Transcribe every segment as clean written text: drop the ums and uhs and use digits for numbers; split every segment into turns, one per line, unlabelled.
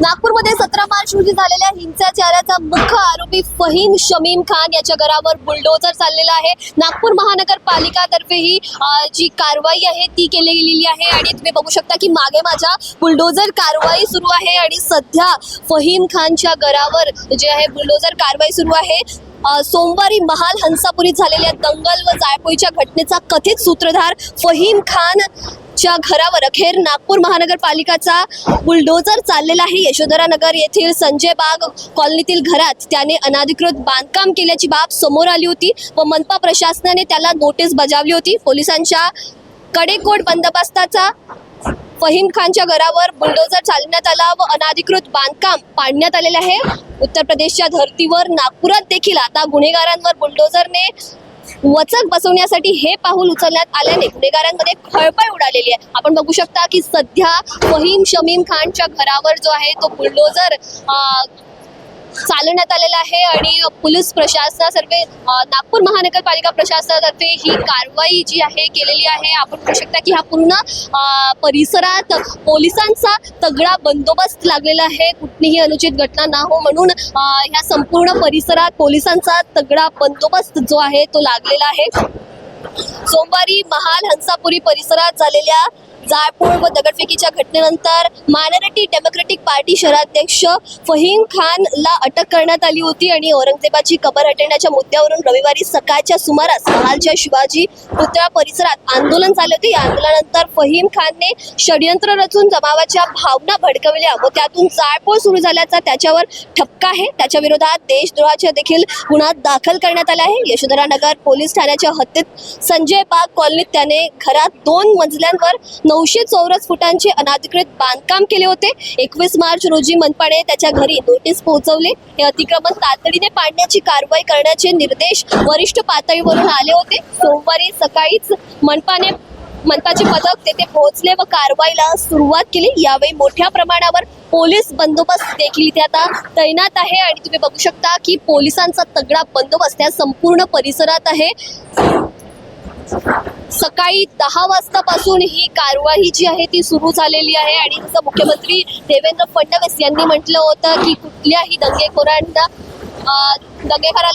नागपूरमध्ये 17 मार्च रोजी झालेल्या हिंसाचाराचा मुख्य आरोपी फहीम शमीम खान याच्या घरावर बुलडोझर चाललेला आहे। नागपूर महानगरपालिकातर्फे ही जी कारवाई आहे ती केली गेलेली आहे आणि तुम्ही बघू शकता की मागे माझ्या बुलडोझर कारवाई सुरू आहे आणि सध्या फहीम खानच्या घरावर जे आहे बुलडोझर कारवाई सुरू आहे। सोमवारी महाल हंसापुरीत झालेल्या दंगल व जाळपोळीच्या घटनेचा कथित सूत्रधार फहीम खान च्या घरावर अखेर नागपूर महानगरपालिकाचा बुलडोझर चाललेला आहे। यशोधरा नगर येथील संजय बाग कॉलनीतील घरात त्याने अनाधिकृत बांधकाम केल्याची बाब समोर आली होती व मनपा प्रशासनाने त्याला नोटीस बजावली होती। पोलिसांच्या कडेकोट बंदोबस्ताचा फहीम खानच्या घरावर बुलडोझर चालवण्यात आला व अनाधिकृत बांधकाम पाडण्यात आलेले आहे। उत्तर प्रदेशच्या धर्तीवर नागपुरात देखील आता गुन्हेगारांवर बुलडोझरने वचक बसवण्यासाठी हे पाऊल उचलण्यात आल्याने गुन्हेगारांमध्ये खळबळ उडालेली आहे। आपण बघू शकता की सध्या फहीम शमीम खानच्या घरावर जो आहे तो बुलडोझर चालवण्यात आलेला आहे आणि पोलीस प्रशासनातर्फे नागपूर महानगरपालिका प्रशासनातर्फे ही कारवाई जी आहे केलेली आहे। आपण बघू शकता की हा पूर्ण परिसरात पोलिसांचा तगडा बंदोबस्त लागलेला आहे, कुठलीही अनुचित घटना ना हो म्हणून ह्या संपूर्ण परिसरात पोलिसांचा तगडा बंदोबस्त जो आहे तो लागलेला आहे। सोमवारी महाल हंसापुरी परिसरात झालेल्या जाळपोळ व दगडफेकीच्या घटनेनंतर मायनॉरिटी डेमोक्रेटिक पार्टी शहराध्यक्ष फहीम खानला अटक करण्यात आली होती आणि औरंगजेबाची कबर हटवण्याच्या मुद्द्यावरून रविवारी सकाळच्या सुमारास महालच्या शिवाजी पुतळा परिसरात आंदोलन झाले होते। या आंदोलनानंतर फहीम खानने षडयंत्र रचून जमावाच्या भावना भडकवल्या व त्यातून जाळपोळ सुरू झाल्याचा त्याच्यावर ठपका आहे। त्याच्या विरोधात देशद्रोहाचा देखील गुन्हा दाखल करण्यात आला आहे। यशोधरा नगर पोलीस ठाण्याच्या हद्दीत संजय बाग कॉलनीत त्याने घरात 2 मजल्यांवर 900 चौरस फुटांचे अनाधिकृत बांधकाम केले होते। 21 मार्च रोजी मनपाने त्याच्या घरी नोटीस पोहोचवले। हे अतिक्रमण तातडीने पाडण्याची कारवाई करण्याचे निर्देश वरिष्ठ पातळीवरून आले होते। सोमवारी सकाळीच मनपाचे पथक तेथे पोहोचले व कारवाईला सुरुवात केली। यावेळी मोठ्या प्रमाणावर पोलीस बंदोबस्त देखील इथे आता तैनात आहे आणि तुम्ही बघू शकता की पोलिसांचा तगडा बंदोबस्त या संपूर्ण परिसरात आहे। सकाळी 10 वाजतापासून ही कारवाई जी आहे ती सुरू झालेली आहे आणि जसं मुख्यमंत्री देवेंद्र फडणवीस यांनी म्हटलं होतं की कुठल्याही दंगेखोराला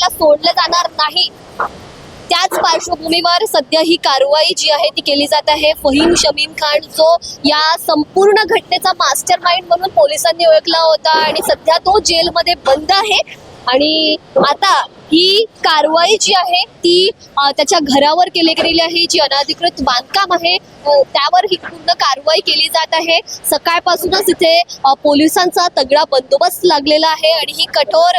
सोडलं जाणार नाही, त्याच पार्श्वभूमीवर सध्या ही कारवाई जी आहे ती केली जात आहे। फहीम शमीम खान जो या संपूर्ण घटनेचा मास्टरमाइंड म्हणून पोलिसांनी ओळखला होता आणि सध्या तो जेलमध्ये बंद आहे आणि आता ही कारवाई जी आहे ती त्याच्या घरावर केली गेलेली आहे। जी अनाधिकृत बांधकाम आहे त्यावर ही पूर्ण कारवाई केली जात आहे। सकाळपासूनच इथे पोलिसांचा तगडा बंदोबस्त लागलेला आहे आणि ही कठोर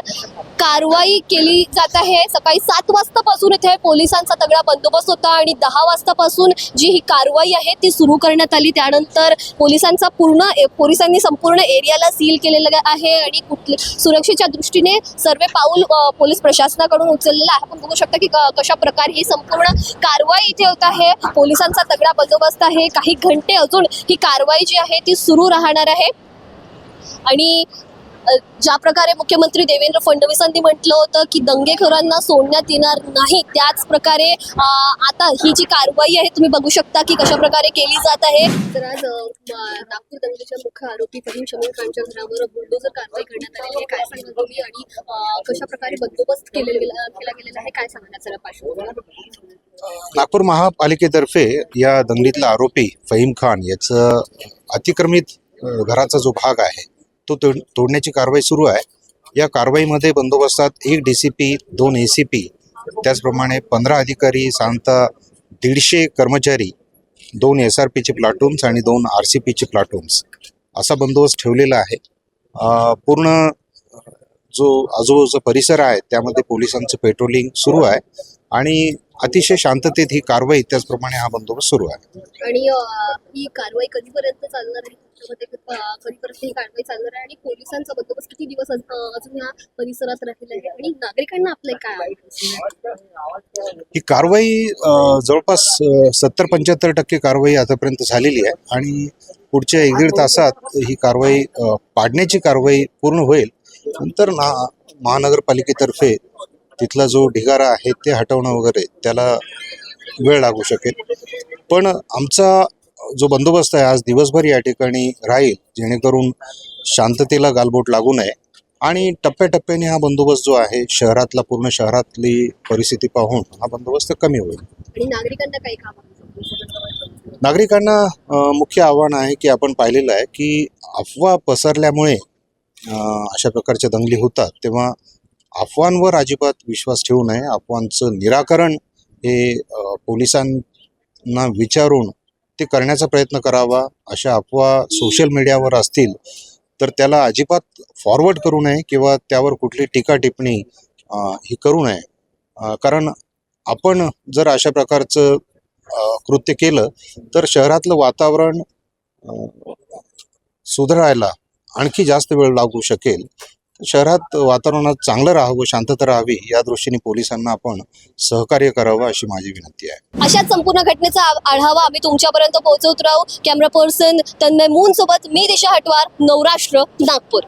कारवाई केली जात आहे। सकाळी 7 वाजतापासून इथे पोलिसांचा तगडा बंदोबस्त होता आणि 10 वाजतापासून जी ही कारवाई आहे ती सुरू करण्यात आली। त्यानंतर पोलिसांनी संपूर्ण एरियाला सील केलेलं आहे आणि सुरक्षेच्या दृष्टीने सर्व पाऊल पोलीस प्रशासनाकडून उचललेलं आहे। आपण बघू शकता की कशा प्रकारे ही संपूर्ण कारवाई इथे होत आहे। पोलिसांचा तगडा बंदोबस्त आहे। काही घंटे अजून ही कारवाई जी आहे ती सुरू राहणार आहे आणि ज्या प्रकारे मुख्यमंत्री देवेंद्र फडणवीसांनी म्हटलं होतं की दंगेखोरांना सोडण्यात येणार नाही, त्याच प्रकारे आता ही जी कारवाई आहे तुम्ही बघू शकता की कशा प्रकारे केली जात आहे। तर आज नागपूर दंगलीच्या मुख्य आरोपी फहीम शमीम खानच्या घरावर बुलडोझर कारवाई करण्यात आली आहे। काय सांगणार तुम्ही आणि कशा प्रकारे बंदोबस्त केला गेलेला आहे, काय सांगणार जरा पार्श्वभूमी?
नागपूर महापालिकेतर्फे या दंगलीतला आरोपी फहीम खान याचं अतिक्रमित घराचा जो भाग आहे तो तोडण्याची कारवाई सुरू आहे। या कारवाईमध्ये बंदोबस्तात 1 DCP 2 ACP त्याचप्रमाणे 15 अधिकारी, साधारणतः 150 कर्मचारी, 2 SRPचे प्लाटून्स आणि 2 RCPचे प्लाटून्स असा बंदोबस्त ठेवलेला आहे। पूर्ण जो आजूबाजूचा परिसर आहे त्यामध्ये पोलिसांचं पेट्रोलिंग सुरू आहे आणि अतिशय शांततेत ही कारवाई त्याचप्रमाणे हा बंदोबस्त सुरू आहे।
आणि ही कारवाई कधीपर्यंत चालणार आहे, कधीपर्यंत ही कारवाई चालणार आहे आणि पोलिसांचा बंदोबस्त किती दिवस अजून या परिसरात राहिलेला आहे आणि नागरिकांना आपलं काय आहे?
ही कारवाई जवळपास 70-75% कारवाई आतापर्यंत झालेली आहे आणि पुढच्या 1-1.5 तासात ही कारवाई पाडण्याची कारवाई पूर्ण होईल। नंतर महानगरपालिकेतर्फे तिथला जो ढिगारा आहे ते हटवणं वगैरे त्याला वेळ लागू शकेल, पण आमचा जो बंदोबस्त आहे आज दिवसभर या ठिकाणी राहील, जेणेकरून शांततेला गालबोट लागू नये आणि टप्प्याटप्प्याने हा बंदोबस्त जो आहे शहरातला, पूर्ण शहरातली परिस्थिती पाहून हा बंदोबस्त कमी होईल.
आणि नागरिकांना काही काम
नागरिकांना मुख्य आव्हान आहे की आपण पाहिलेलं आहे की अफवा पसरल्यामुळे अशा प्रकारच्या दंगली होतात, तेव्हा अफवांवर अजिबात विश्वास ठेवू नये. अफवांचं निराकरण हे पोलिसांना विचारून ते करण्याचा प्रयत्न करावा. अशा अफवा सोशल मीडियावर असतील तर त्याला अजिबात फॉरवर्ड करू नये किंवा त्यावर कुठली टीका टिप्पणी ही करू नये. कारण आपण जर अशा प्रकारचं कृत्य केलं तर शहरातलं वातावरण सुधारायला आणखी जास्त वेळ लागू शकेल. शहरात वातावरणात चांगलं राहावं, शांतता राहावी या दृष्टीने पोलिसांना आपण सहकार्य करावं अशी माझी विनंती आहे.
अशाच संपूर्ण घटनेचा आढावा आम्ही तुमच्यापर्यंत पोहोचवत राहू. कॅमेरा पर्सन तन्मय मून सोबत मी दिशा हटवार, नवराष्ट्र, नागपूर.